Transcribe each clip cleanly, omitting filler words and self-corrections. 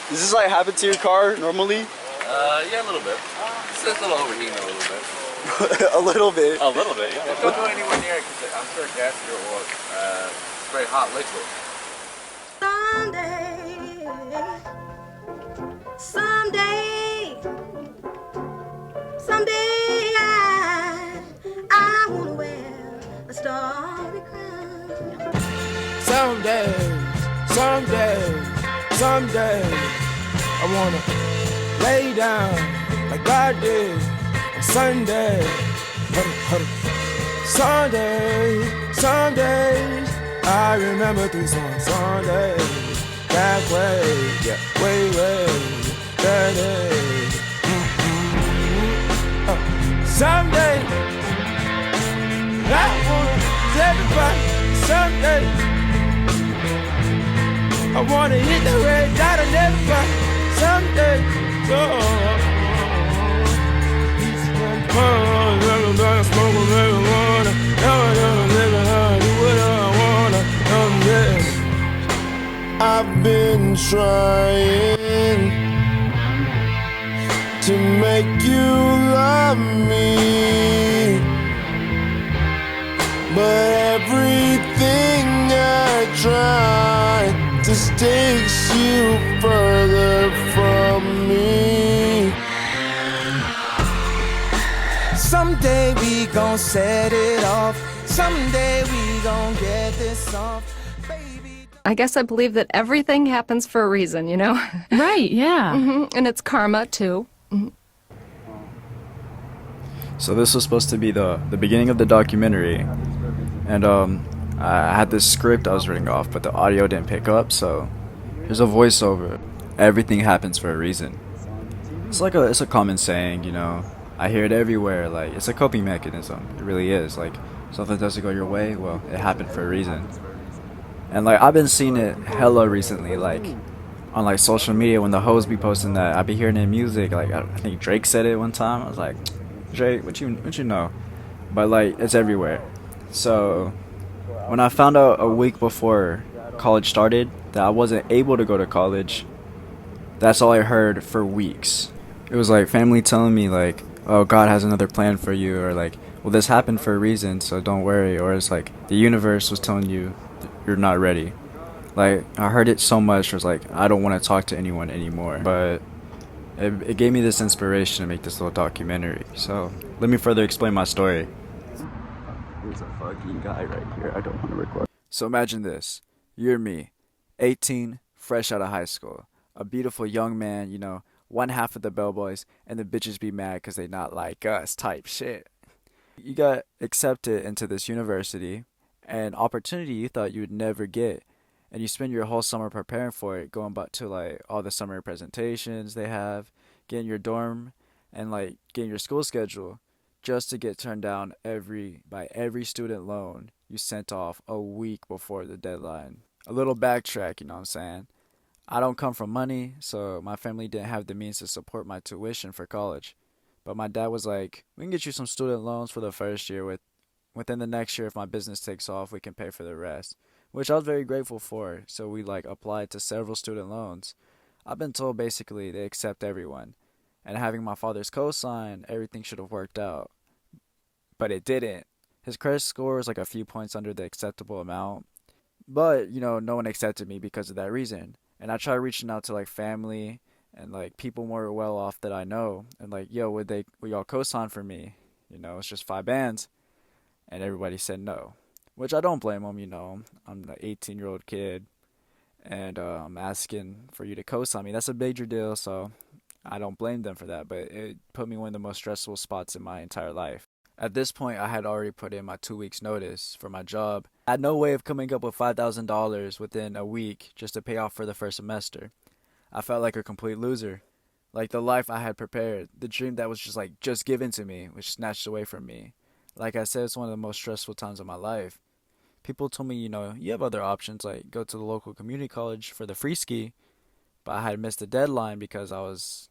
Does this like happen to your car normally? Yeah, a little bit. It's just a little overheating a little bit. A little bit. A little bit, yeah. Don't go anywhere near it because I'm sure gas here or it's very hot liquid. Someday I wanna wear a starry crown. Someday I wanna lay down like God did on Sunday. Sundays, I remember 3 songs. Sundays, that way, yeah, way, that day. Someday, I wanna tell everybody. Someday, I wanna hit the red dot on everybody. Someday, smoke a marijuana. Do what I wanna. I've been trying to make you love me, but everything I try just takes you further from me. Someday we gon' set it off. Someday we gon' get this off. Baby. I guess I believe that everything happens for a reason, you know? Right, yeah. And it's karma, too. So this was supposed to be the beginning of the documentary, and I had this script I was reading off, but the audio didn't pick up, so here's a voiceover. Everything happens for a reason. It's a common saying, you know. I hear it everywhere. Like, it's a coping mechanism. It really is. Like, something doesn't go your way, well, it happened for a reason. And like, I've been seeing it hella recently, like on like social media when the hoes be posting that. I be hearing it in music. Like, I think Drake said it one time. I was like, Drake, what you know? But like, it's everywhere. So when I found out a week before college started that I wasn't able to go to college, that's all I heard for weeks. It was like family telling me like, oh, God has another plan for you, or like, well, this happened for a reason, so don't worry. Or it's like the universe was telling you you're not ready. Like, I heard it so much, it was like, I don't want to talk to anyone anymore. But it gave me this inspiration to make this little documentary. So let me further explain my story. There's a fucking guy right here. I don't want to record. So imagine this. You're me, 18, fresh out of high school. A beautiful young man, you know, one half of the bellboys, and the bitches be mad because they not like us type shit. You got accepted into this university, an opportunity you thought you would never get, and you spend your whole summer preparing for it, going back to like all the summer presentations they have, getting your dorm, and like getting your school schedule, just to get turned down by every student loan you sent off a week before the deadline. A little backtrack, you know what I'm saying? I don't come from money, so my family didn't have the means to support my tuition for college. But my dad was like, we can get you some student loans for the first year. Within the next year, if my business takes off, we can pay for the rest. Which I was very grateful for, so we like applied to several student loans. I've been told basically they accept everyone. And having my father's cosign, everything should have worked out. But it didn't. His credit score was like a few points under the acceptable amount. But, you know, no one accepted me because of that reason. And I tried reaching out to like family and like people more well off that I know, and like, yo, would y'all co-sign for me? You know, it's just 5 bands. And everybody said no, which I don't blame them. You know, I'm an 18-year-old kid, and I'm asking for you to co-sign me. That's a major deal, so I don't blame them for that. But it put me in one of the most stressful spots in my entire life. At this point, I had already put in my 2 weeks notice for my job. I had no way of coming up with $5,000 within a week just to pay off for the first semester. I felt like a complete loser. Like the life I had prepared, the dream that was just given to me, was snatched away from me. Like I said, it's one of the most stressful times of my life. People told me, you know, you have other options, like go to the local community college for the free ski. But I had missed the deadline because I was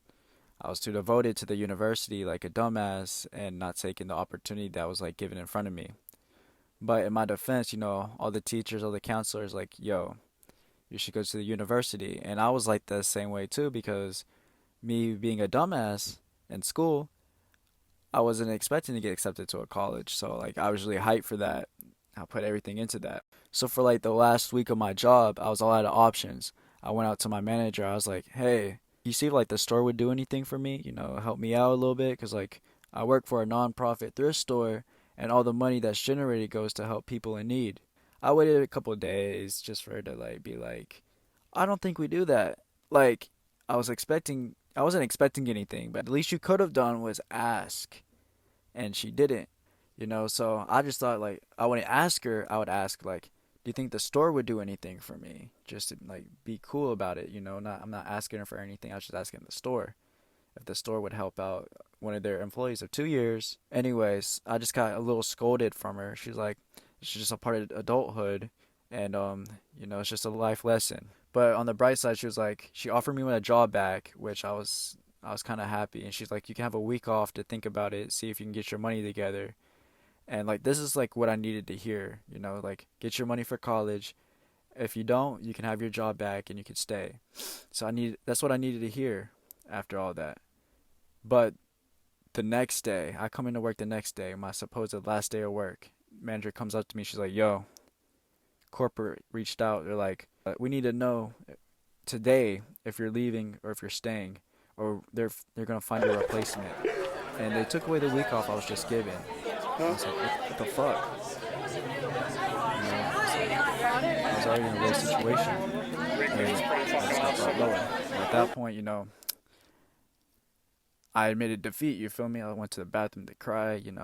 too devoted to the university like a dumbass and not taking the opportunity that was like given in front of me. But in my defense, you know, all the teachers, all the counselors, like, yo, you should go to the university. And I was like the same way too, because me being a dumbass in school, I wasn't expecting to get accepted to a college. So like I was really hyped for that. I put everything into that. So for like the last week of my job, I was all out of options. I went out to my manager. I was like, "Hey, you see if like the store would do anything for me? Help me out a little bit, cause like I work for a non-profit thrift store, and all the money that's generated goes to help people in need." I waited a couple of days just for her to like be like, "I don't think we do that." Like I wasn't expecting anything, but at least you could have done was ask, and she didn't. So I just thought like I wouldn't ask her. I would ask like, do you think the store would do anything for me? Just to like be cool about it. I'm not asking her for anything. I was just asking the store if the store would help out one of their employees of 2 years. Anyways, I just got a little scolded from her. She's like, it's just a part of adulthood, and it's just a life lesson. But on the bright side, she offered me a job back, which I was kind of happy. And she's like, you can have a week off to think about it, see if you can get your money together. And like this is like what I needed to hear, like get your money for college. If you don't, you can have your job back and you can stay. So that's what I needed to hear after all that. But the next day, I come into work the next day, my supposed last day of work. Manager comes up to me, she's like, "Yo, corporate reached out. They're like, we need to know today if you're leaving or if you're staying, or they're gonna find a replacement." And they took away the week off I was just given. I was like, what the fuck? I was already in a real situation. And I just got brought lower. And at that point, I admitted defeat, you feel me? I went to the bathroom to cry, it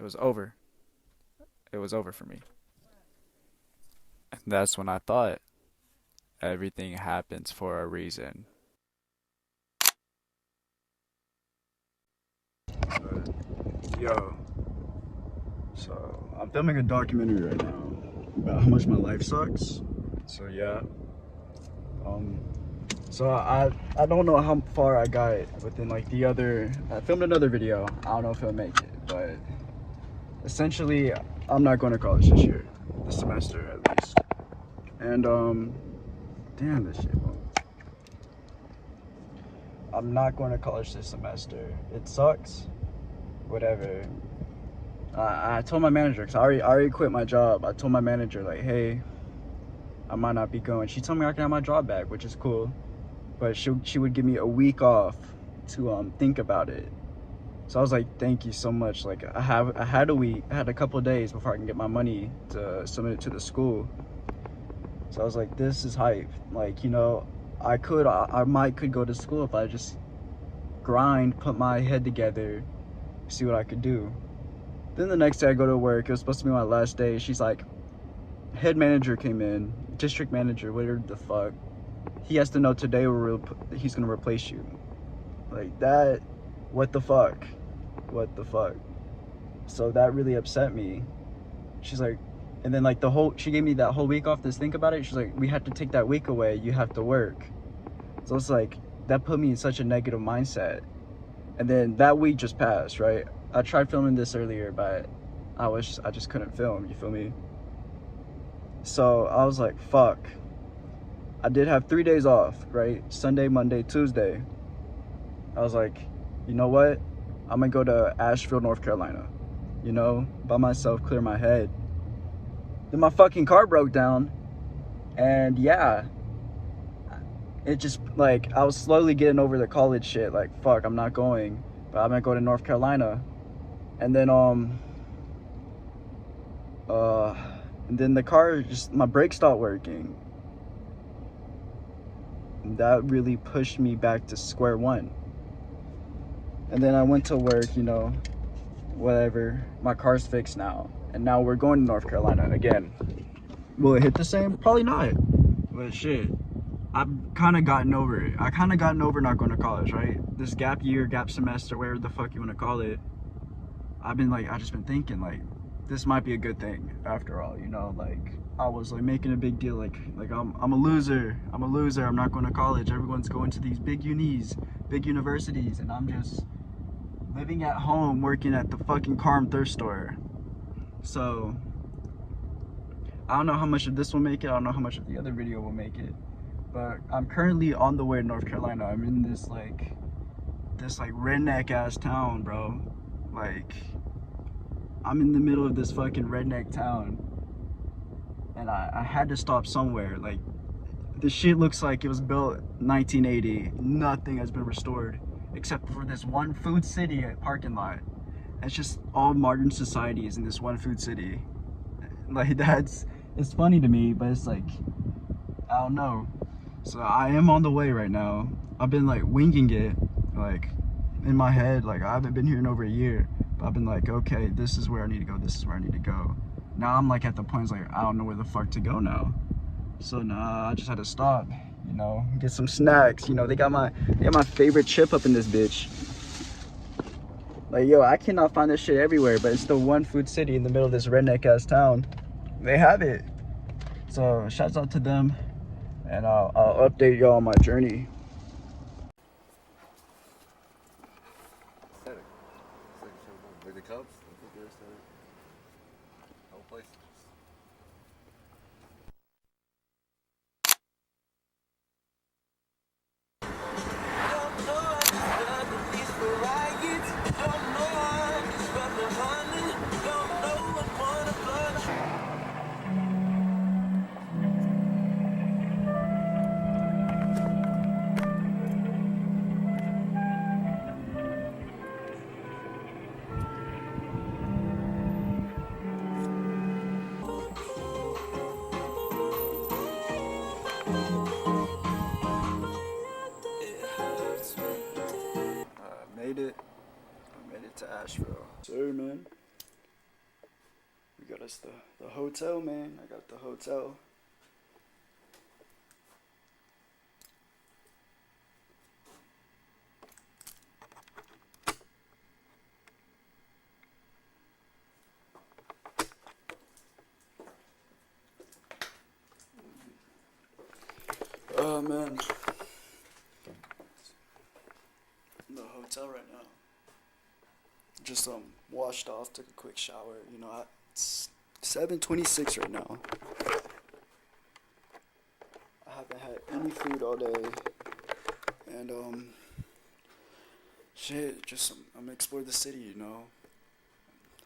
was over. It was over for me. And that's when I thought everything happens for a reason. Yo, so I'm filming a documentary right now about how much my life sucks. So yeah, so I don't know how far I got within like I filmed another video. I don't know if it'll make it, but essentially I'm not going to college this semester at least. And damn this shit, bro. I'm not going to college this semester. It sucks. Whatever. I told my manager, because I already quit my job. I told my manager, like, hey, I might not be going. She told me I can have my job back, which is cool. But she would give me a week off to think about it. So I was like, thank you so much. Like, I had a week. I had a couple of days before I can get my money to submit it to the school. So I was like, this is hype. Like, I might could go to school if I just grind, put my head together, see what I could do. Then the next day I go to work. It was supposed to be my last day. She's like, head manager came in, district manager, whatever the fuck. He has to know today he's gonna replace you. Like that, what the fuck? What the fuck? So that really upset me. She's like, and then like she gave me that whole week off to think about it. She's like, we have to take that week away. You have to work. So it's like, that put me in such a negative mindset. And then that week just passed, right? I tried filming this earlier, but I just couldn't film, you feel me? So I was like, fuck. I did have 3 days off, right? Sunday, Monday, Tuesday. I was like, you know what? I'm gonna go to Asheville, North Carolina. By myself, clear my head. Then my fucking car broke down. And yeah, it just, like, I was slowly getting over the college shit. Like, fuck, I'm not going. But I'm gonna go to North Carolina. And then, the car my brakes stopped working. And that really pushed me back to square one. And then I went to work, whatever. My car's fixed now. And now we're going to North Carolina again. Will it hit the same? Probably not. But shit, I've kind of gotten over it. I kind of gotten over not going to college, right? This gap year, gap semester, whatever the fuck you want to call it. I just been thinking, like, this might be a good thing after all, like, I was like making a big deal, like I'm a loser, I'm not going to college, everyone's going to these big unis, big universities, and I'm just living at home, working at the fucking car and thrift store. So I don't know how much of this will make it, I don't know how much of the other video will make it, But I'm currently on the way to North Carolina. I'm in this redneck ass town, bro. Like, I'm in the middle of this fucking redneck town, and I had to stop somewhere. Like, this shit looks like it was built 1980. Nothing has been restored except for this one food city parking lot. It's just all modern societies in this one food city. Like, it's funny to me, but it's like, I don't know. So I am on the way right now. I've been like winging it, like in my head. Like, I haven't been here in over a year, but I've been like, okay, this is where I need to go. This is where I need to go. Now I'm like at the point, like, I don't know where the fuck to go now. So nah, I just had to stop, get some snacks. They got my favorite chip up in this bitch. Like, yo, I cannot find this shit everywhere, but it's the one food city in the middle of this redneck ass town. They have it. So shouts out to them, and I'll update y'all on my journey. Aesthetic. Like the Cubs. I think they're aesthetic. The whole place. I made it to Asheville. Sir, man. We got us the hotel, man. I got the hotel. Oh, man. In the hotel right now. Just washed off, took a quick shower. It's 7:26 right now. I haven't had any food all day, and shit. Just I'm gonna explore the city. A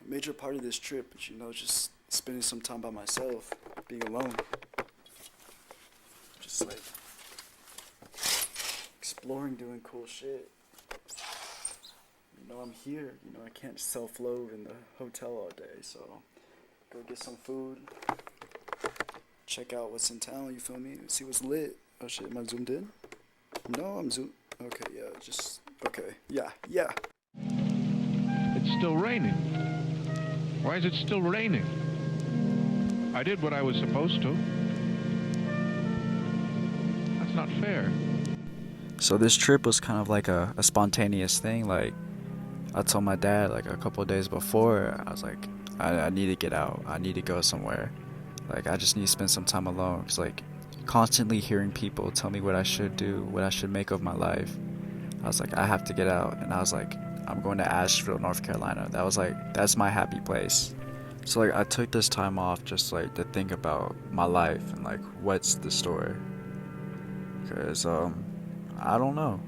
major part of this trip is just spending some time by myself, being alone. Just like exploring, doing cool shit. I'm here, I can't self-loathe in the hotel all day, so go get some food, check out what's in town, you feel me, see what's lit. Oh shit, am I zoomed in? No, I'm zoomed, okay, yeah, yeah. It's still raining. Why is it still raining? I did what I was supposed to. That's not fair. So this trip was kind of like a spontaneous thing. Like, I told my dad like a couple of days before, I was like, I need to get out. I need to go somewhere. Like, I just need to spend some time alone. Cause like, constantly hearing people tell me what I should do, what I should make of my life. I was like, I have to get out. And I was like, I'm going to Asheville, North Carolina. That's my happy place. So like, I took this time off just like to think about my life and like, what's the story. Cause I don't know.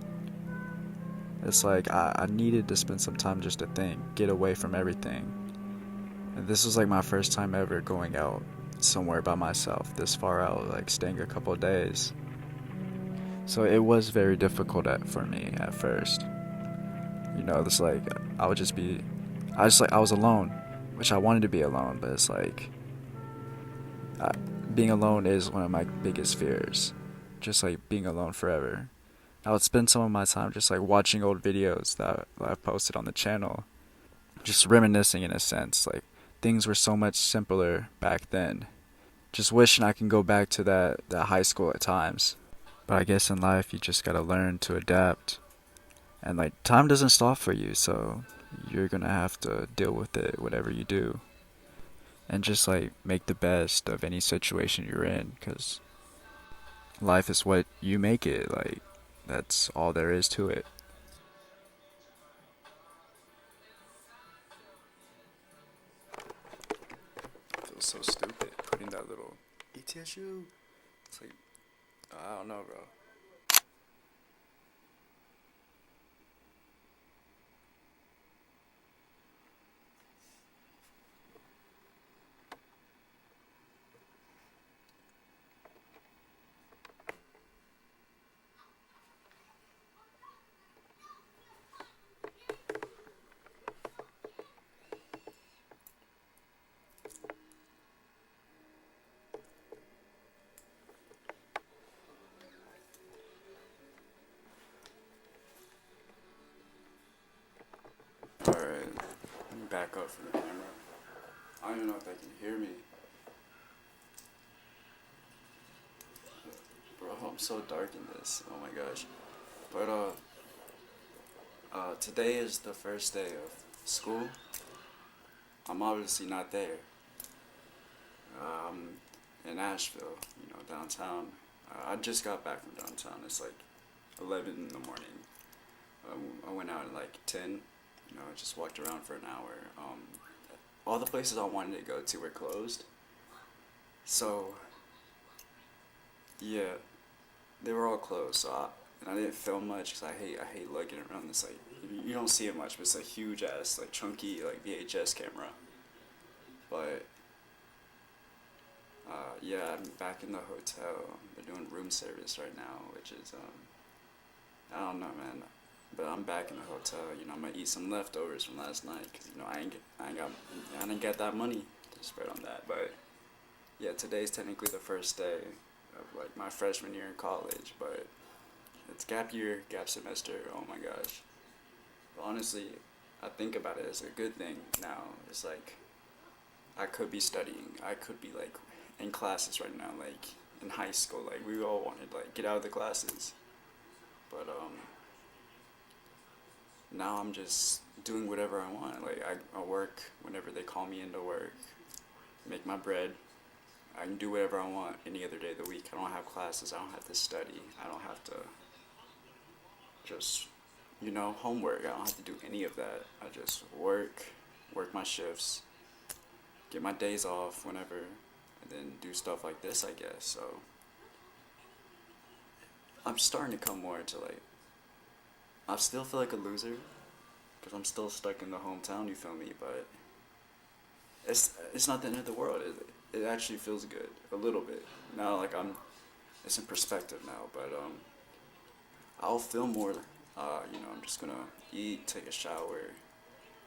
It's like I needed to spend some time just to think, get away from everything. And this was like my first time ever going out somewhere by myself, this far out, like staying a couple of days. So it was very difficult for me at first. It's like I was alone, which I wanted to be alone, but it's like being alone is one of my biggest fears. Just like being alone forever. I would spend some of my time just like watching old videos that I've posted on the channel, just reminiscing in a sense. Like, things were so much simpler back then. Just wishing I can go back to that high school at times. But I guess in life you just gotta learn to adapt, and like, time doesn't stop for you, so you're gonna have to deal with it whatever you do, and just like make the best of any situation you're in, because life is what you make it. Like, that's all there is to it. Feels so stupid putting that little ETSU. It's like I don't know, bro. Alright, let me back up from the camera. I don't even know if they can hear me. Bro, I'm so dark in this. Oh my gosh. But, today is the first day of school. I'm obviously not there. I'm in Asheville, downtown. I just got back from downtown. It's like 11 in the morning. I went out at like 10. I just walked around for an hour. All the places I wanted to go to were closed. So, yeah, they were all closed. So I didn't film much because I hate lugging around this, like, you don't see it much, but it's a huge ass, like, chunky, like, VHS camera. But, yeah, I'm back in the hotel. They're doing room service right now, which is, I don't know, man. But I'm back in the hotel. I'm gonna eat some leftovers from last night because I didn't get that money to spread on that. But yeah, today's technically the first day of like my freshman year in college. But it's gap year, gap semester. Oh my gosh. But honestly, I think about it as a good thing now. It's like I could be studying. I could be like in classes right now, like in high school. Like we all wanted like get out of the classes. But now I'm just doing whatever I want. Like I work whenever they call me into work, make my bread. I can do whatever I want any other day of the week. I don't have classes. I don't have to study. I don't have to just, homework. I don't have to do any of that. I just work my shifts, get my days off whenever, and then do stuff like this, I guess. So I'm starting to come more into like, I still feel like a loser because I'm still stuck in the hometown, you feel me? But it's not the end of the world. It actually feels good a little bit now. Like it's in perspective now. But I'll feel more. I'm just gonna eat, take a shower,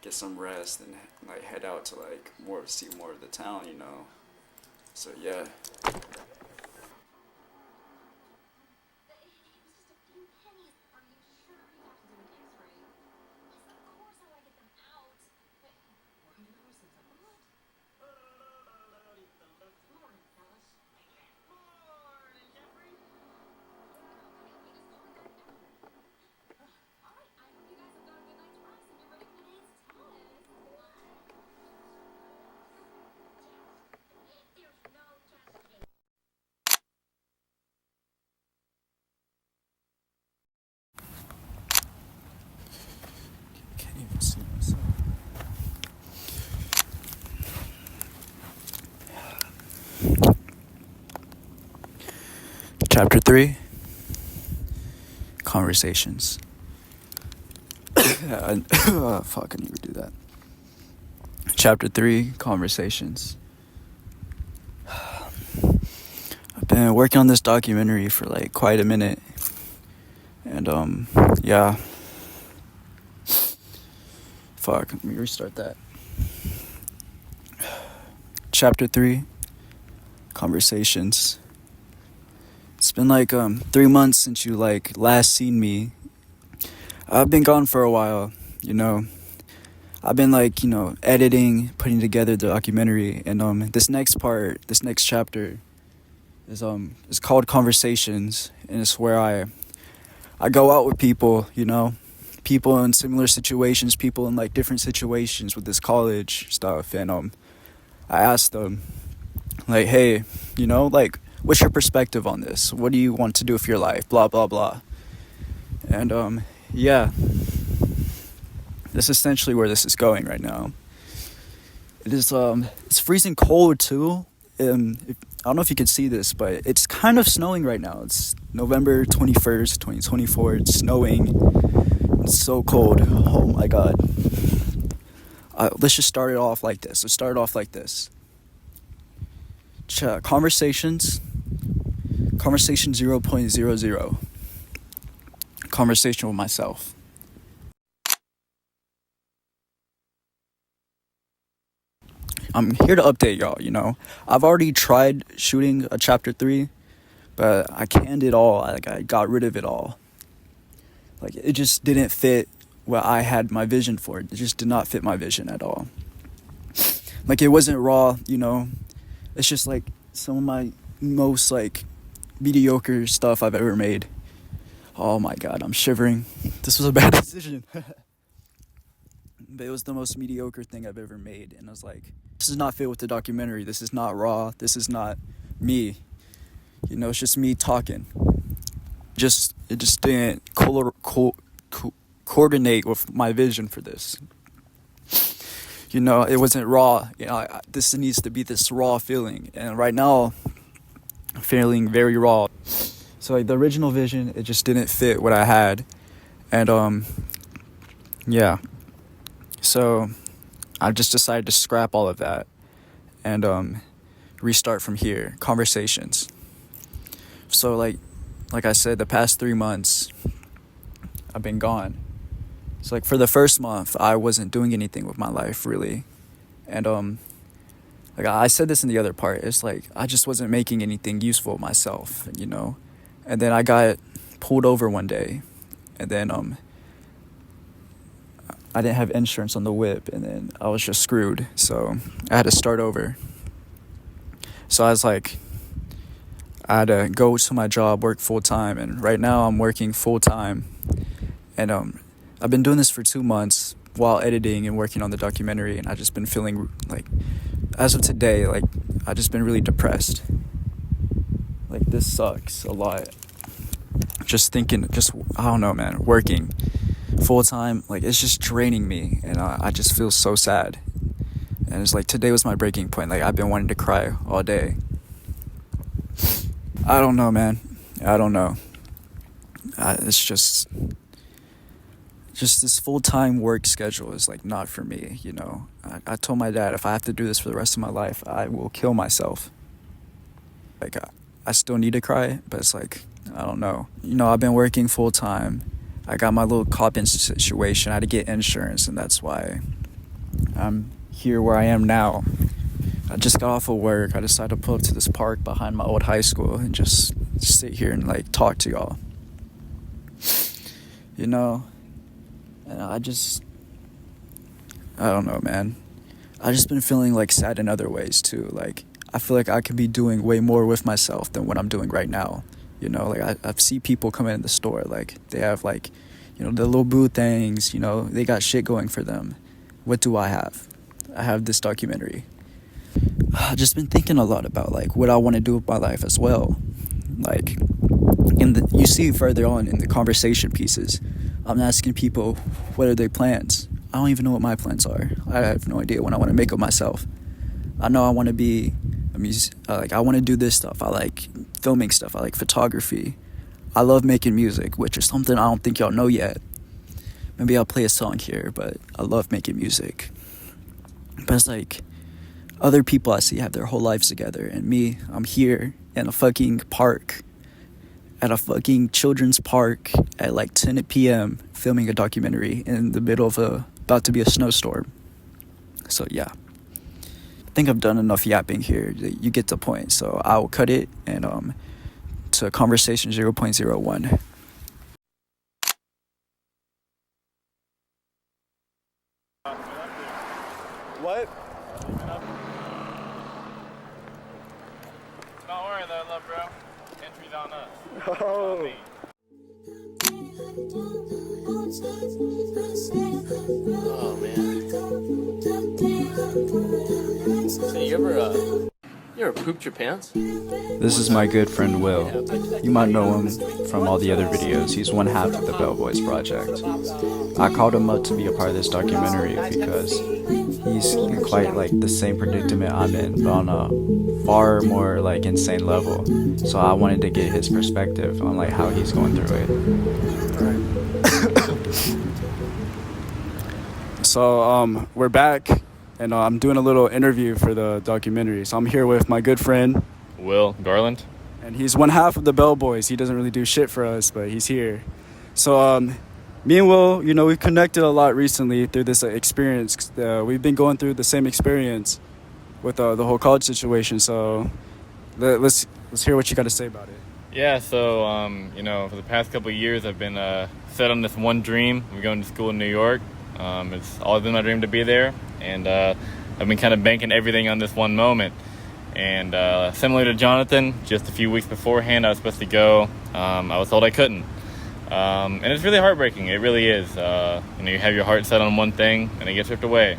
get some rest, and like head out to like see more of the town. So yeah. Can't even see myself. Chapter 3, Conversations. Fuck, I need to do that. Chapter 3, Conversations. I've been working on this documentary for like quite a minute. And yeah. Fuck, let me restart that. Chapter 3, Conversations. It's been like 3 months since you like last seen me. I've been gone for a while, I've been like, editing, putting together the documentary, and this next chapter is called Conversations, and it's where I go out with people, people in similar situations, people in like different situations with this college stuff, and I ask them like, hey, like, what's your perspective on this? What do you want to do with your life? Blah blah blah. And yeah, this is essentially where this is going right now. It is it's freezing cold too. I don't know if you can see this, but it's kind of snowing right now. It's November 21st, 2024. It's snowing. It's so cold. Oh my god. Let's just start it off like this. Let's start it off like this. Conversation 0.00. Conversation with myself. I'm here to update y'all, you know. I've already tried shooting a chapter 3, but I canned it all. I got rid of it all. Like, it just didn't fit what I had my vision for. It just did not fit my vision at all. Like, it wasn't raw, you know. It's just like some of my most like mediocre stuff I've ever made. Oh my god, I'm shivering. This was a bad decision. But it was the most mediocre thing I've ever made, and I was like, this does not fit with the documentary. This is not raw. This is not me. You know, it's just me talking. It just didn't coordinate with my vision for this. You know, it wasn't raw. You know, this needs to be this raw feeling, and right now, I'm feeling very raw. So like the original vision, it just didn't fit what I had, and yeah. So I just decided to scrap all of that and restart from here. Conversations. So like I said, the past 3 months I've been gone. So like for the first month I wasn't doing anything with my life really. And like I said this in the other part, it's like I just wasn't making anything useful myself, you know. And then I got pulled over one day, and then I didn't have insurance on the whip, and then I was just screwed. So I had to start over. So I was like, I had to go to my job, work full time, and right now I'm working full time. And I've been doing this for 2 months while editing and working on the documentary, and I've just been feeling like, as of today, like I've just been really depressed. Like this sucks a lot. Just thinking, I don't know, man, working full time, like it's just draining me, and I just feel so sad. And it's like today was my breaking point. Like I've been wanting to cry all day. I don't know, man. I don't know. It's just this full-time work schedule is like not for me, you know. I told my dad if I have to do this for the rest of my life, I will kill myself. Like I still need to cry, but it's like, I don't know. You know, I've been working full-time. I got my little cop-in situation. I had to get insurance, and that's why I'm here where I am now. I just got off of work. I decided to pull up to this park behind my old high school and just sit here and like talk to y'all. You know, and I don't know, man. I just been feeling like sad in other ways too. Like I feel like I could be doing way more with myself than what I'm doing right now. You know, like I see people come in the store, like they have like, you know, the little boo things, you know, they got shit going for them. What do I have? I have this documentary. I've just been thinking a lot about like what I want to do with my life as well. Like you see further on in the conversation pieces, I'm asking people what are their plans. I don't even know what my plans are. I have no idea what I want to make of myself. I know I want to be I want to do this stuff. I like filming stuff. I like photography. I love making music, which is something I don't think y'all know yet. Maybe I'll play a song here, but I love making music. But it's like other people I see have their whole lives together, and me, I'm here in a fucking park, at a fucking children's park at like 10 p.m. filming a documentary in the middle of about to be a snowstorm. So yeah. I think I've done enough yapping here. You get the point. So I'll cut it and to conversation 0.01. What? Don't worry though, love bro. Entry's on us. Oh. Oh man. So you ever You ever pooped your pants? This is my good friend Will. You might know him from all the other videos. He's one half of the Bellboys project. I called him up to be a part of this documentary because he's in quite like the same predicament I'm in, but on a far more like insane level. So I wanted to get his perspective on like how he's going through it. So we're back, and I'm doing a little interview for the documentary. So I'm here with my good friend Will Garland. and he's one half of the Bellboys. He doesn't really do shit for us, but he's here. So me and Will, you know, we've connected a lot recently through this experience. We've been going through the same experience with the whole college situation. So let's hear what you got to say about it. Yeah, so, you know, for the past couple of years, I've been set on this one dream. I'm going to school in New York. It's always been my dream to be there, and I've been kind of banking everything on this one moment. And similar to Jonathan, just a few weeks beforehand, I was supposed to go. I was told I couldn't. And it's really heartbreaking. It really is. You know, you have your heart set on one thing, and it gets ripped away.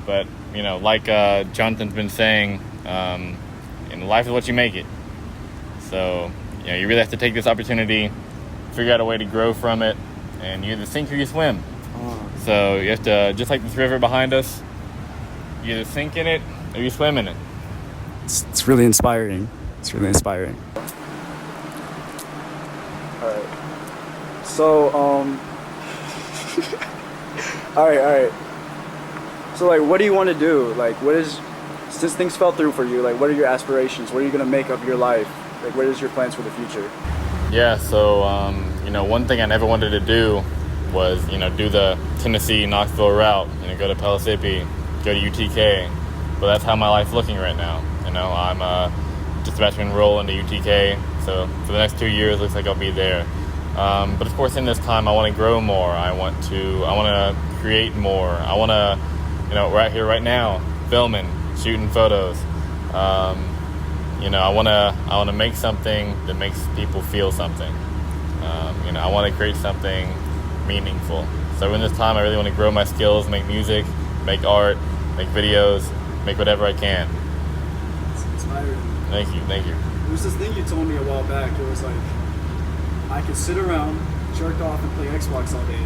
But, you know, like Jonathan's been saying, life is what you make it. So, you know, you really have to take this opportunity, figure out a way to grow from it, and you either sink or you swim. So you have to, just like this river behind us, you either sink in it or you swim in it. It's really inspiring. It's really inspiring. All right. So, all right. So, like, what do you want to do? Like, since things fell through for you, like, what are your aspirations? What are you going to make of your life? Like, what is your plans for the future? Yeah, so, you know, one thing I never wanted to do was, you know, do the Tennessee-Knoxville route, you know, go to Pellissippi, go to UTK. But that's how my life's looking right now. You know, I'm just about to enroll into UTK, so for the next 2 years, looks like I'll be there. But of course, in this time, I want to grow more. I want to create more. I want to, you know, right here, right now, filming, shooting photos. You know, I want to make something that makes people feel something. You know, I want to create something meaningful. So in this time, I really want to grow my skills, make music, make art, make videos, make whatever I can. It's inspiring. Thank you. There's this thing you told me a while back. It was like, I could sit around, jerk off, and play Xbox all day.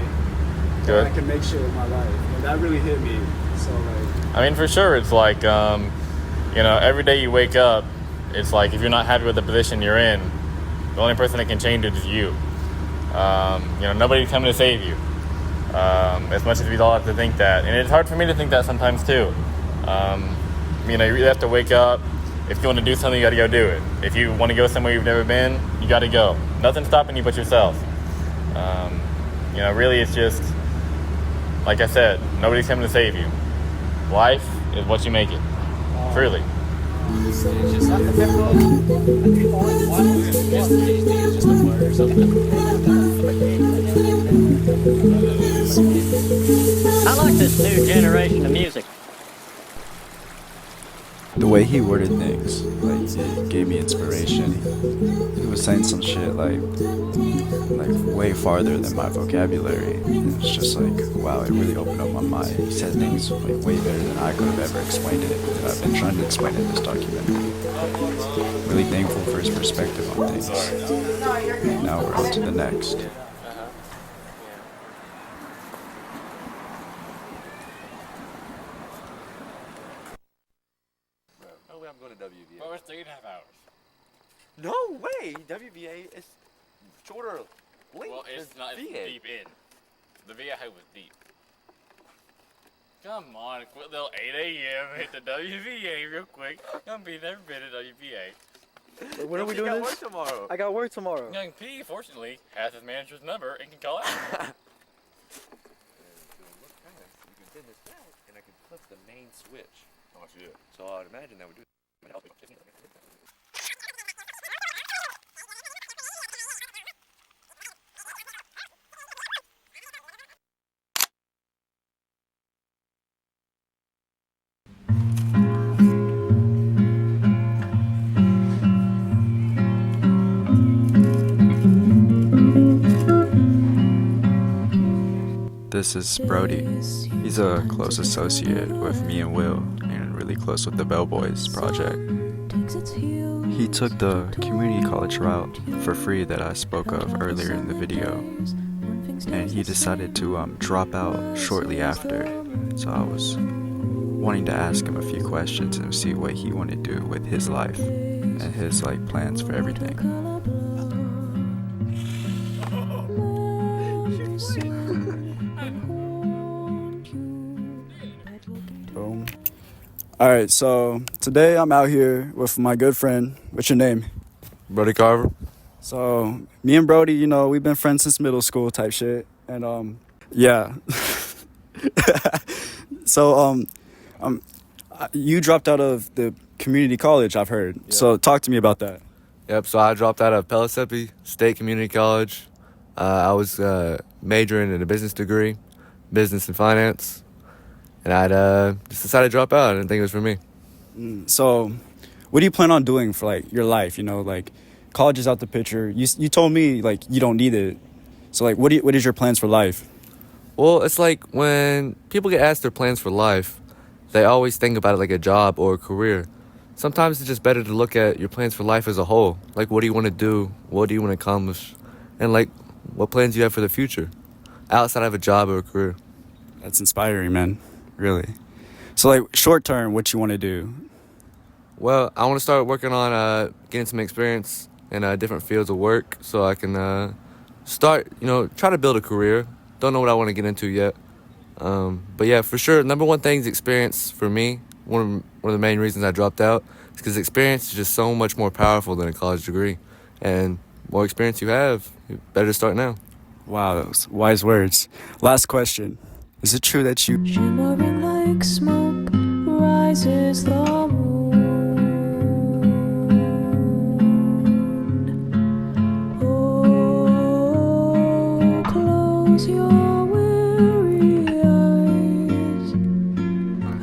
Good. I can make shit with my life. And that really hit me. So, like... I mean, for sure, it's like, you know, every day you wake up, it's like if you're not happy with the position you're in, the only person that can change it is you. You know, nobody's coming to save you. As much as we all have to think that. And it's hard for me to think that sometimes, too. You know, you really have to wake up. If you want to do something, you got to go do it. If you want to go somewhere you've never been, you got to go. Nothing's stopping you but yourself. You know, really, it's just, like I said, nobody's coming to save you. Life is what you make it. Truly. I like this new generation of music. The way he worded things, like, it gave me inspiration. He was saying some shit, like way farther than my vocabulary. And it's just like, wow, it really opened up my mind. He said things like way better than I could have ever explained it, that I've been trying to explain in this documentary. Really thankful for his perspective on things. Now we're on to the next. I'm going to WVA. Well, it's 3.5 hours. No way! WVA is shorter length. Well, it's not. It's VA. deep in. The VA was deep. Come on, quit till 8 a.m. Hit the WVA real quick. Gonna be there been at WVA. When are we doing got this? work tomorrow. I got work tomorrow. Young P, fortunately, has his manager's number and can call out. You can bend this back, and I can flip the main switch. How much you do? So I'd imagine that would do. This is Brody. He's a close associate with me and Will, and really close with the Bellboys project. He took the community college route for free that I spoke of earlier in the video, and he decided to drop out shortly after. So I was wanting to ask him a few questions and see what he wanted to do with his life and his plans for everything. Boom. All right, so today I'm out here with my good friend. What's your name? Brody Carver. So me and Brody, we've been friends since middle school type shit, and yeah. So you dropped out of the community college, I've heard. Yeah. So talk to me about that. Yep. So I dropped out of Pellissippi State Community College. I was majoring in a business degree, business and finance, and I just decided to drop out. I didn't think it was for me. So, what do you plan on doing for your life? College is out the picture. You told me you don't need it. So what is your plans for life? Well, it's when people get asked their plans for life, they always think about it like a job or a career. Sometimes it's just better to look at your plans for life as a whole. What do you want to do? What do you want to accomplish? And what plans do you have for the future outside of a job or a career? That's inspiring, man. Really. So short term, what you want to do? Well, I want to start working on getting some experience in different fields of work so I can start, try to build a career. Don't know what I want to get into yet. But yeah, for sure, number one thing is experience for me. One of the main reasons I dropped out is because experience is just so much more powerful than a college degree. And more experience you have, you better start now. Wow, those wise words. Last question. Is it true that you... Shimmering like smoke rises the moon. Oh, close your weary eyes.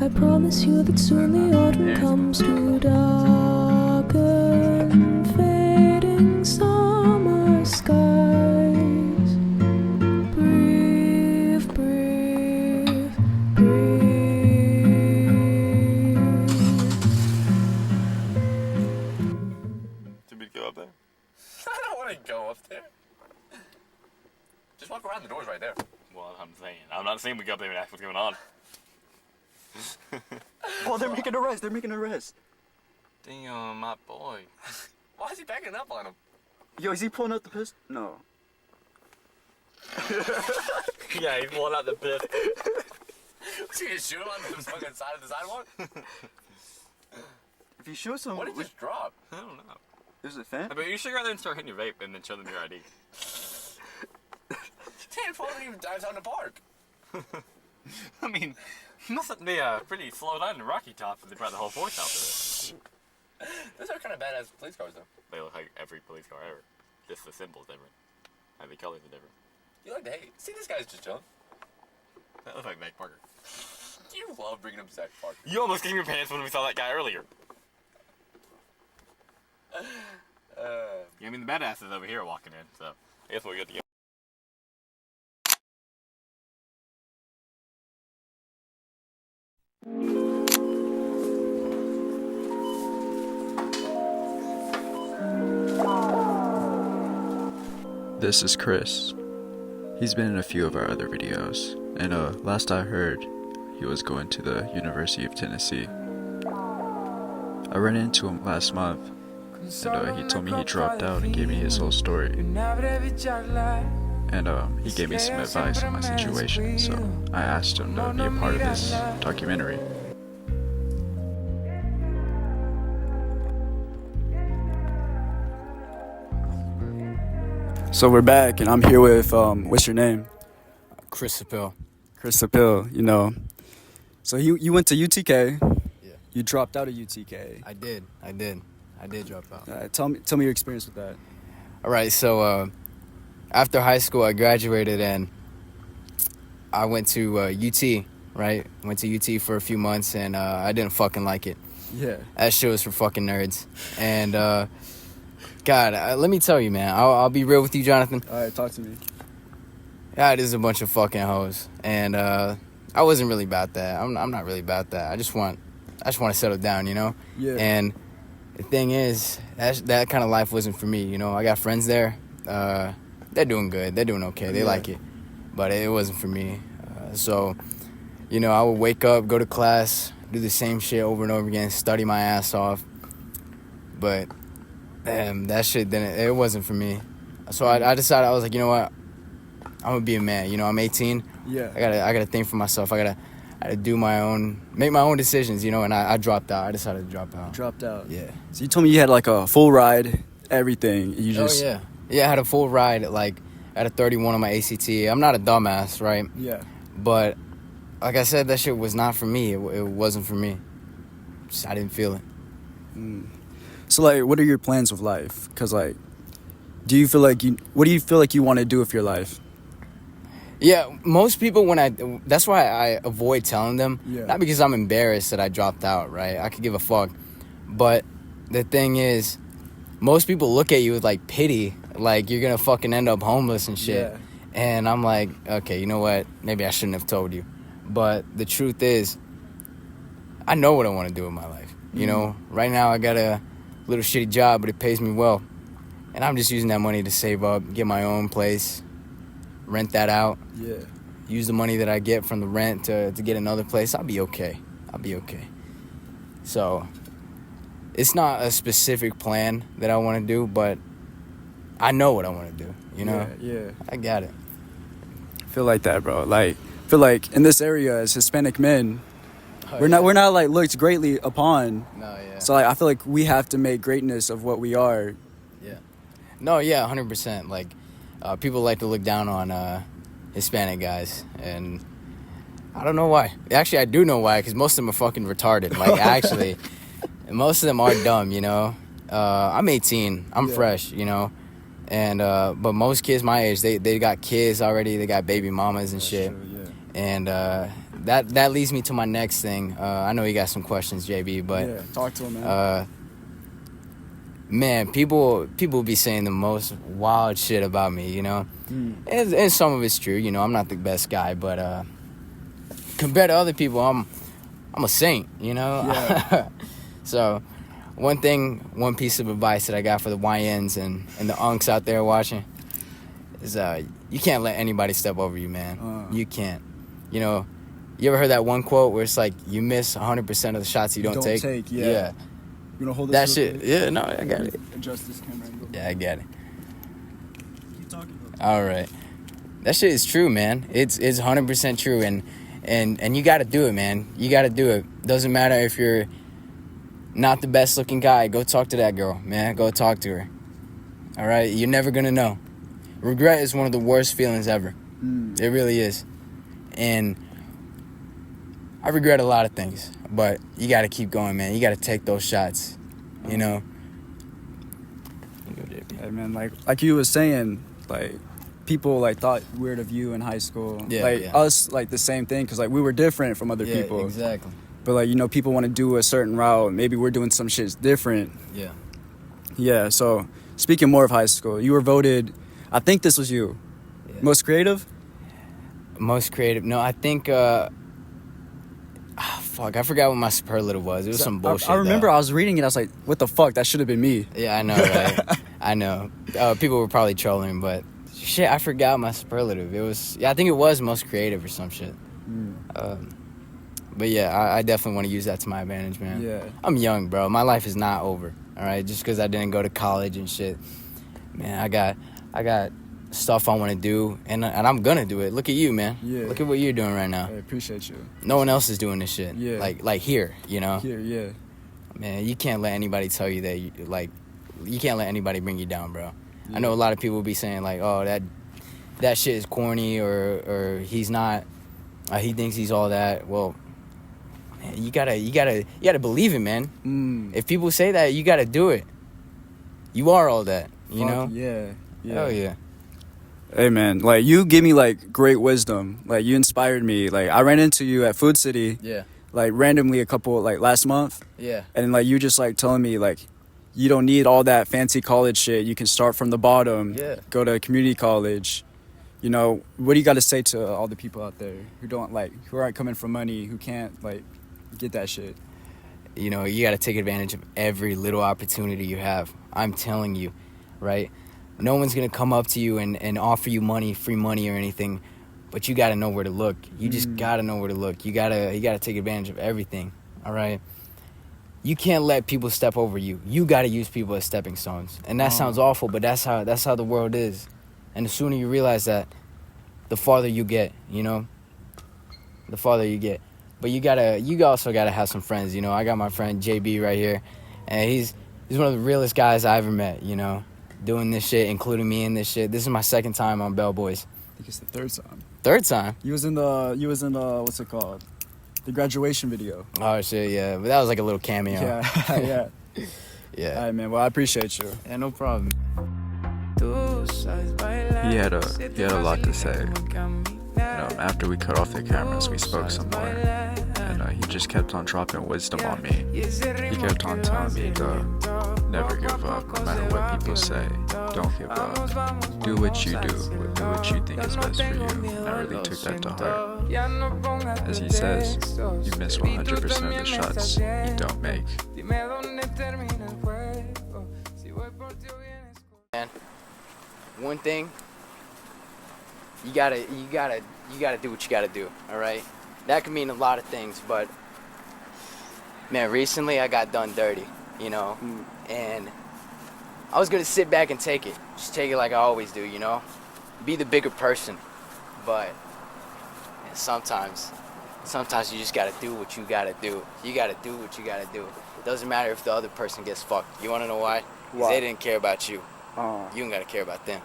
I promise you that soon the autumn comes to darken fading summer skies. Breathe, breathe, breathe. Should we go up there? I don't want to go up there. Just walk around, the door's right there. Well, I'm not saying we go up there and ask what's going on. Oh, they're making a arrest. Damn, my boy. Why is he backing up on him? Yo, is he pulling out the pistol? No. Yeah, he's pulling out the pistol. Was he gonna shoot him on the fucking side of the sidewalk? If you show someone... What did he just drop? I don't know. There's a fan? But you should go there and start hitting your vape and then show them your ID. Damn, probably even dives out in the park. I mean, it must be pretty slow down in Rocky Top if they brought the whole force out there. Those are kind of badass police cars, though. They look like every police car ever. Just the symbol's different. And the colors are different. You like to hate. See, this guy's just chilling. That looks like Mac Parker. You love bringing up Zach Parker. You almost came your pants when we saw that guy earlier. Yeah, I mean, the badasses over here are walking in, so I guess we're good to go. This is Chris. He's been in a few of our other videos, and last I heard, he was going to the University of Tennessee. I ran into him last month, and he told me he dropped out and gave me his whole story. And he gave me some advice on my situation, so I asked him to be a part of this documentary. So we're back, and I'm here with, what's your name? Chris Sapil. Chris Sapil, So you went to UTK. Yeah. You dropped out of UTK. I did drop out. Tell me your experience with that. All right, so after high school, I graduated and I went to UT, right? Went to UT for a few months, and I didn't fucking like it. Yeah. That shit was for fucking nerds. And, God, let me tell you, man. I'll be real with you, Jonathan. All right, talk to me. Yeah, it is a bunch of fucking hoes. And I wasn't really about that. I'm not really about that. I just want to settle down, Yeah. And the thing is, that kind of life wasn't for me. You know, I got friends there. They're doing good. They're doing okay. They like it. But it wasn't for me. So, you know, I would wake up, go to class, do the same shit over and over again, study my ass off. But, that shit it wasn't for me. So I decided, I was like, you know what? I'm gonna be a man. You know, I'm 18. Yeah. I gotta think for myself. I gotta do make my own decisions, you know, and I dropped out. I decided to drop out. Dropped out. Yeah. So you told me you had like a full ride, everything. You just Oh, yeah. Yeah, I had a full ride at a 31 on my ACT. I'm not a dumbass, right? Yeah. But like I said, that shit was not for me. It wasn't for me. I didn't feel it. So like, what are your plans with life? Cause like, what do you feel like you want to do with your life? Yeah, most people that's why I avoid telling them. Yeah. Not because I'm embarrassed that I dropped out, right? I could give a fuck. But the thing is, most people look at you with like pity, like you're gonna fucking end up homeless and shit. Yeah. And I'm like, okay, you know what? Maybe I shouldn't have told you. But the truth is, I know what I want to do with my life. You know, right now I got a little shitty job, but it pays me well. And I'm just using that money to save up, get my own place, rent that out. Yeah. Use the money that I get from the rent to get another place. I'll be okay. So, it's not a specific plan that I want to do, but I know what I want to do, you know? Yeah. I got it. I feel like that, bro. Like, I feel like in this area as Hispanic men, we're not like looked greatly upon. No, yeah. So like, I feel like we have to make greatness of what we are. Yeah. No, yeah, 100%. Like, people like to look down on Hispanic guys, and I don't know why. Actually, I do know why, because most of them are fucking retarded. Like, actually, most of them are dumb, you know? I'm 18. I'm fresh, you know? And, but most kids my age, they got kids already. They got baby mamas and shit. True, yeah. And that leads me to my next thing. I know you got some questions, JB, but... Yeah, talk to him, man. Man, people be saying the most wild shit about me, you know? And some of it's true, you know, I'm not the best guy, but compared to other people, I'm a saint, you know? Yeah. So, one piece of advice that I got for the YNs and the unks out there watching is you can't let anybody step over you, man. You can't. You know, you ever heard that one quote where it's like, you miss 100% of the shots you don't take? Yeah. You wanna hold That this shit, yeah, no, I got it. Adjust this camera angle. Yeah, I got it. Keep talking about All right. That shit is true, man. It's 100% true, and you got to do it, man. You got to do it. Doesn't matter if you're not the best looking guy. Go talk to that girl, man. Go talk to her. All right? You're never going to know. Regret is one of the worst feelings ever. It really is. And I regret a lot of things, but you got to keep going, man. You got to take those shots, you know? Hey, man, like you was saying, like, people, like, thought weird of you in high school. Yeah, like, yeah. us, like, the same thing, because, like, we were different from other people. Exactly. But, like, you know, people want to do a certain route. Maybe we're doing some shit different. Yeah. Yeah, so, speaking more of high school, you were voted, I think this was you, most creative? Most creative. No, I think, fuck, I forgot what my superlative was. It was some bullshit. I remember though. I was reading it, I was like, what the fuck, that should have been me. Yeah, I know, right? I know. People were probably trolling, but shit, I forgot my superlative. It was, I think it was most creative or some shit. But yeah, I definitely want to use that to my advantage, man. Yeah. I'm young, bro. My life is not over, all right? Just because I didn't go to college and shit. Man, I got stuff I want to do, and I'm going to do it. Look at you, man. Yeah. Look at what you're doing right now. I appreciate you. No one else is doing this shit. Yeah. Like here, you know? Here, yeah. Man, you can't let anybody tell you that, you can't let anybody bring you down, bro. Yeah. I know a lot of people will be saying, like, oh, that shit is corny, or he's not, he thinks he's all that. Well, man, you gotta believe it, man. If people say that, you gotta do it. You are all that, you know? Yeah. Hell yeah. Hey, man, like, you give me, like, great wisdom. Like, you inspired me. Like, I ran into you at Food City. Yeah. Like, randomly last month. Yeah. And, like, you just, like, telling me, like, you don't need all that fancy college shit. You can start from the bottom. Yeah. Go to community college. You know, what do you got to say to all the people out there who aren't coming from money, who can't, like, get that shit? You know, you got to take advantage of every little opportunity you have. I'm telling you, right? No one's going to come up to you and offer you money, free money or anything, but you got to know where to look. You just got to know where to look. You got to take advantage of everything, all right? You can't let people step over you. You got to use people as stepping stones. And that sounds awful, but that's how the world is. And the sooner you realize that, the farther you get, you know? The farther you get. But you also gotta have some friends, you know. I got my friend JB right here, and he's one of the realest guys I ever met, you know, doing this shit, including me in this shit. This is my second time on Bellboys. I think it's the third time. Third time? You was in the what's it called? The graduation video. Oh shit, yeah. But that was like a little cameo. Yeah. Yeah. All right, man. Well, I appreciate you. Yeah, no problem. He had a lot to say. You know, after we cut off the cameras, we spoke some more, and he just kept on dropping wisdom on me. He kept on telling me to never give up, no matter what people say. Don't give up. Do what you do. Do what you think is best for you. And I really took that to heart. As he says, you miss 100% of the shots you don't make. Man, one thing. You gotta do what you gotta do, all right? That could mean a lot of things, but man, recently I got done dirty, you know, and I was gonna sit back and take it, just take it like I always do, you know, be the bigger person, but man, sometimes you just gotta do what you gotta do. You gotta do what you gotta do. It doesn't matter if the other person gets fucked. You wanna know why? 'Cause they didn't care about you. You don't gotta care about them.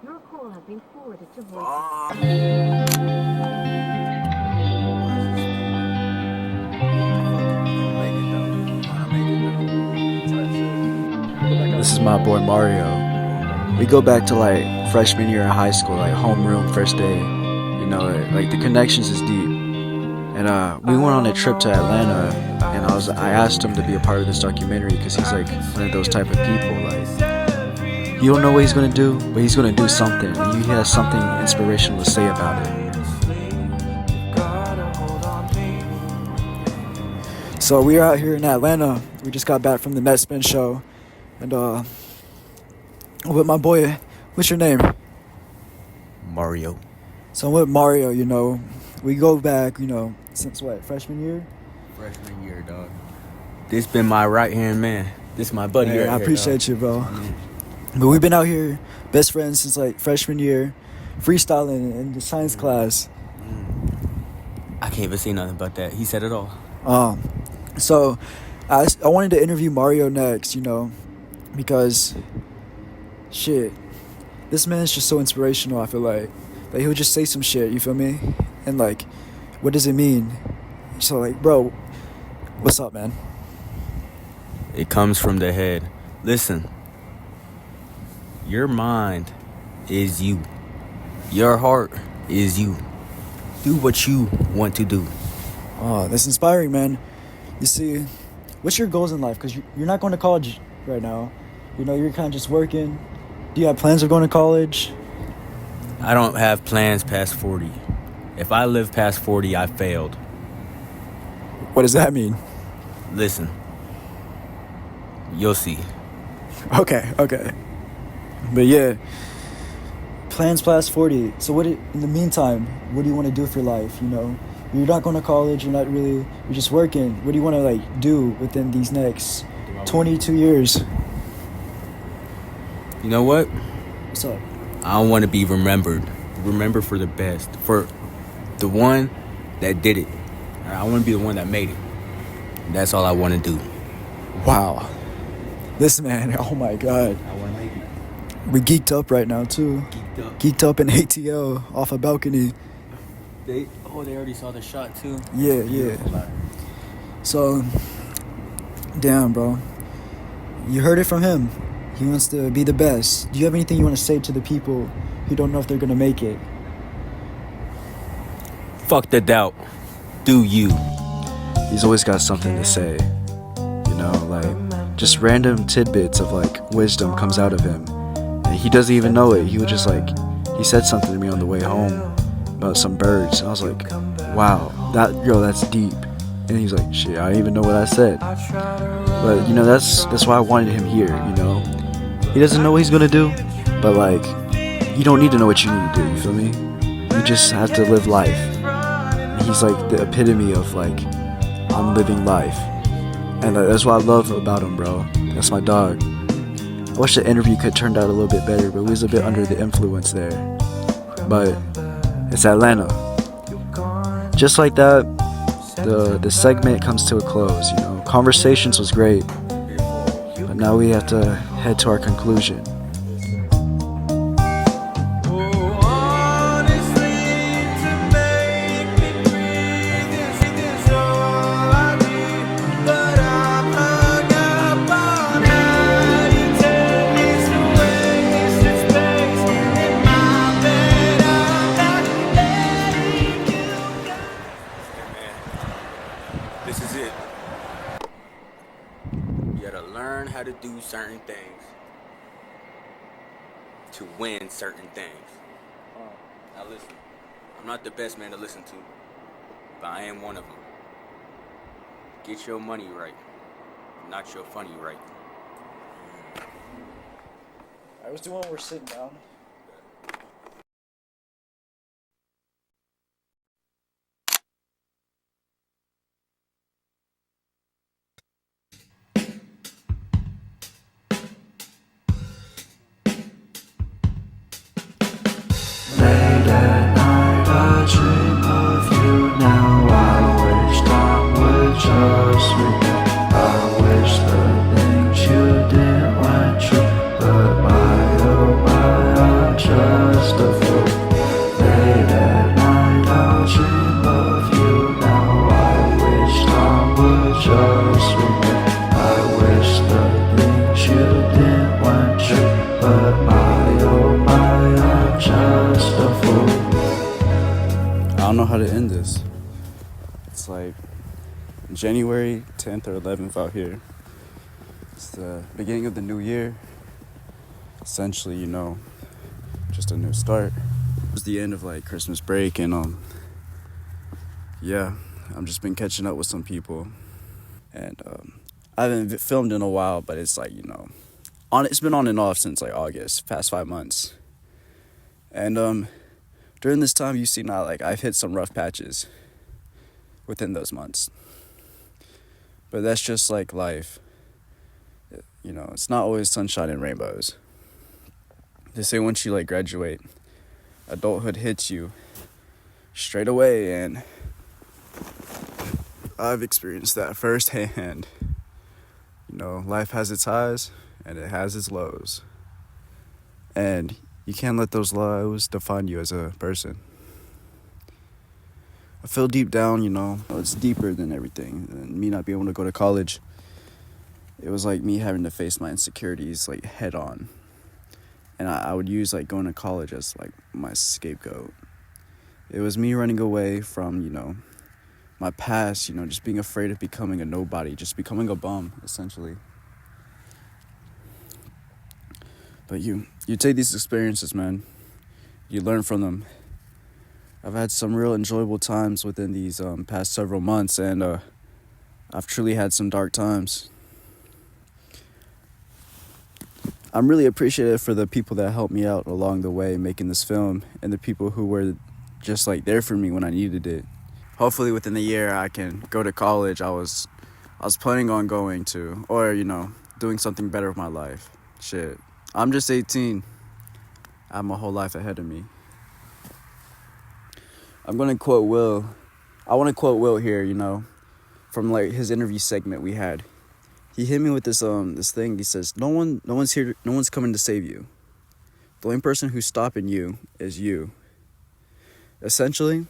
Your call has been forwarded to voice. This is my boy Mario. We go back to like freshman year in high school, like homeroom first day. You know, like the connections is deep. And we went on a trip to Atlanta, and I asked him to be a part of this documentary because he's like one of those type of people. Like, you don't know what he's gonna do, but he's gonna do something. And he has something inspirational to say about it. So we're out here in Atlanta. We just got back from the Net Spin show, and with my boy, what's your name? Mario. So I'm with Mario, you know. We go back, you know, since what, freshman year? Freshman year, dog. This been my right-hand man. This my buddy right here, I appreciate you, bro. But we've been out here, best friends since like freshman year, freestyling in the science class. I can't even say nothing about that. He said it all. So I wanted to interview Mario next, you know, because shit, this man is just so inspirational. I feel like he'll just say some shit, you feel me? And like, what does it mean? So like, bro, what's up, man? It comes from the head. Listen, your mind is you. Your heart is you. Do what you want to do. Oh, that's inspiring, man. You see, what's your goals in life? Because you're not going to college right now. You know, you're kind of just working. Do you have plans of going to college? I don't have plans past 40. If I live past 40, I failed. What does that mean? Listen, you'll see. Okay. But yeah, plans past 40. So in the meantime, what do you want to do for life, you know? You're not going to college, you're just working. What do you want to like do within these next 22 years? You know what? What's up? I want to be remembered for the best, for the one that did it. I want to be the one that made it. That's all I want to do. Wow. This man, oh my God. I want to make it. We geeked up right now too. Geeked up in ATL off a balcony. They already saw the shot too. Yeah. So, damn, bro. You heard it from him. He wants to be the best. Do you have anything you want to say to the people who don't know if they're going to make it? Fuck the doubt. Do you? He's always got something to say. You know, like, just random tidbits of, like, wisdom comes out of him. And he doesn't even know it. He would just, like, he said something to me on the way home about some birds. And I was like, wow, that's deep. And he's like, shit, I don't even know what I said. But, you know, that's why I wanted him here, you know? He doesn't know what he's gonna do, but, like, you don't need to know what you need to do, you feel me? You just have to live life. And he's, like, the epitome of, like, I'm living life. And that's what I love about him, bro. That's my dog. I wish the interview could have turned out a little bit better, but we was a bit under the influence there. But it's Atlanta. Just like that, the segment comes to a close, you know. Conversations was great, but now we have to head to our conclusion. This is it. You gotta learn how to do certain things to win certain things. Now listen, I'm not the best man to listen to, but I am one of them. Get your money right, not your funny right. I was doing when we're sitting down. Late at night I dream of you now. I wish time would just repeat. I wish the things you did weren't true, but oh my, I'm just a fool. Late at night I dream of you now. I wish time would just repeat. I wish the things you did weren't true, but oh my, I'm just a fool. I don't know how to end this. It's like January 10th or 11th out here. It's the beginning of the new year. Essentially, you know, just a new start. It was the end of like Christmas break, and yeah, I've just been catching up with some people, and I haven't filmed in a while, but it's like, you know, it's been on and off since like August, past 5 months, and during this time, you see now, like, I've hit some rough patches within those months. But that's just like life. You know, it's not always sunshine and rainbows. They say once you, like, graduate, adulthood hits you straight away, and I've experienced that firsthand. You know, life has its highs, and it has its lows. And you can't let those lows define you as a person. I feel deep down, you know, it's deeper than everything. And me not being able to go to college, it was like me having to face my insecurities, like, head on. And I would use, like, going to college as, like, my scapegoat. It was me running away from, you know, my past, you know, just being afraid of becoming a nobody, just becoming a bum, essentially. But you take these experiences, man. You learn from them. I've had some real enjoyable times within these past several months, and I've truly had some dark times. I'm really appreciative for the people that helped me out along the way making this film, and the people who were just, like, there for me when I needed it. Hopefully within the year I can go to college. I was planning on going to, or, you know, doing something better with my life. Shit. I'm just 18. I have my whole life ahead of me. I'm going to quote Will. I want to quote Will here, you know, from, like, his interview segment we had. He hit me with this thing. He says, no one's here, no one's coming to save you. The only person who's stopping you is you. Essentially,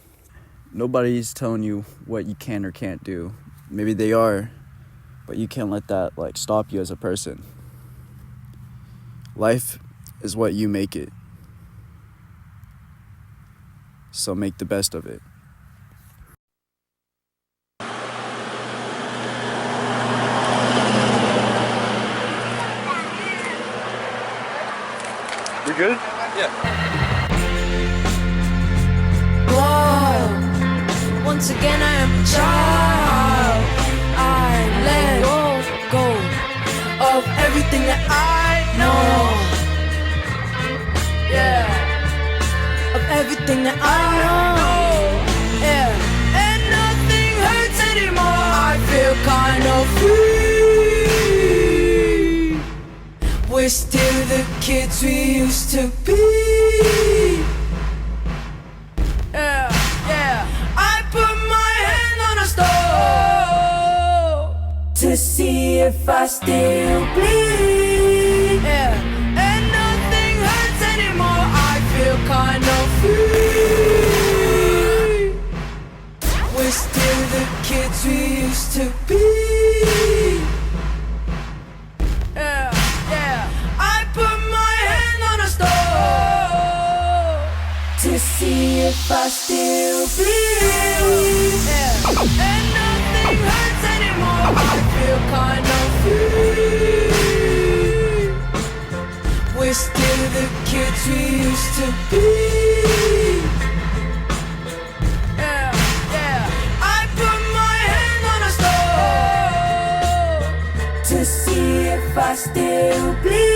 nobody's telling you what you can or can't do. Maybe they are, but you can't let that, like, stop you as a person. Life is what you make it. So make the best of it. good? Yeah. Whoa. Once again I am a child. I let go of everything that I know. Yeah. Of everything that I know. Yeah. And nothing hurts anymore. I feel kind of free. We're still the kids we used to be. Yeah, yeah. I put my hand on a stove to see if I still bleed. Yeah, and nothing hurts anymore. I feel kind of free. We're still the kids we used to be. Yeah, yeah. I put my hand on a stove to see if I still bleed. Yeah, and nothing hurts anymore. I feel kind of free. We're still the kids we used to be. Yeah, yeah. I put my hand on a stove to see if I still bleed.